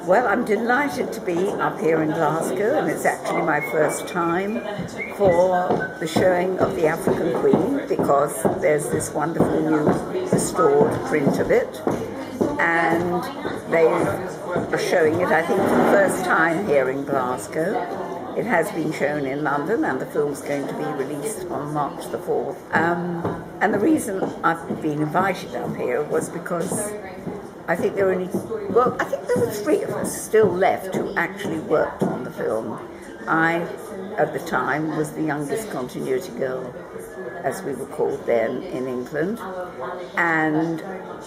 Well, I'm delighted to be up here in Glasgow, and it's actually my first time for the showing of The African Queen, because there's this wonderful new restored print of it, and they are showing it, I think, for the first time here in Glasgow. It has been shown in London, and the film's going to be released on March the 4th. And the reason I've been invited up here was because I think there were three of us still left who actually worked on the film. I, at the time, was the youngest continuity girl, as we were called then in England, and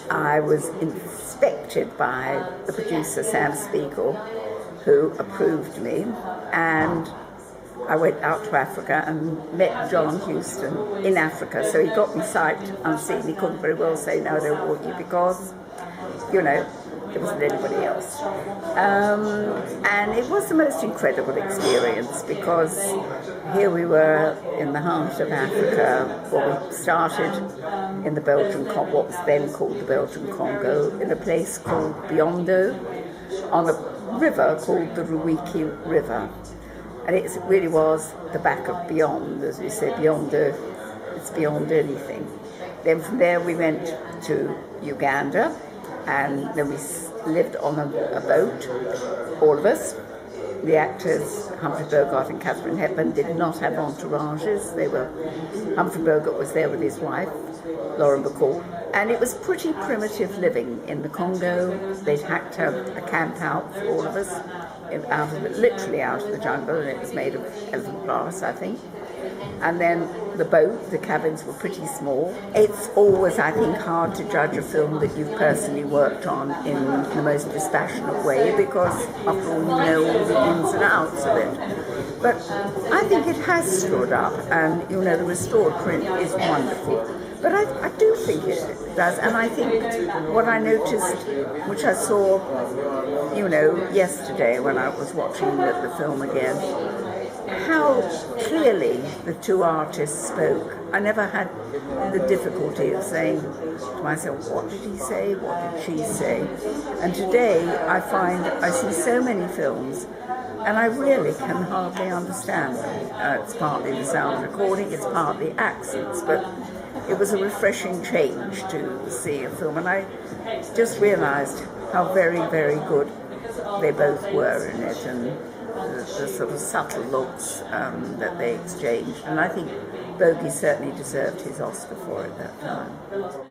I was inspected by the producer, Sam Spiegel, who approved me, and I went out to Africa and met John Huston in Africa, so he got me sight unseen. He couldn't very well say, no, I don't want you, because, there wasn't anybody else. And it was the most incredible experience, because here we were in the heart of Africa. Well, we started in the Belgian Congo, what was then called the Belgian Congo, in a place called Biondo, on a river called the Ruwiki River. And it really was the back of beyond, as we say, Biondo, it's beyond anything. Then from there we went to Uganda, and then we lived on a boat, all of us. The actors, Humphrey, Bogart and Katharine Hepburn, did not have entourages. Humphrey Bogart was there with his wife, Lauren Bacall, and it was pretty primitive living in the Congo. They'd hacked a camp out for all of us, literally out of the jungle, and it was made of elephant grass, I think. And then the boat, the cabins were pretty small. It's always, I think, hard to judge a film that you've personally worked on in the most dispassionate way, because after all, you know all the ins and outs of it. But I think it has stood up, and the restored print is wonderful. But I do think it does, and I think what I noticed, which I saw, yesterday when I was watching the film again, how clearly the two artists spoke. I never had the difficulty of saying to myself, what did he say, what did she say? And today I see so many films, and I really can hardly understand them. It's partly the sound recording, it's partly accents, but it was a refreshing change to see a film, and I just realised how very, very good they both were in it, and the sort of subtle looks that they exchanged. And I think Bogey certainly deserved his Oscar for it that time.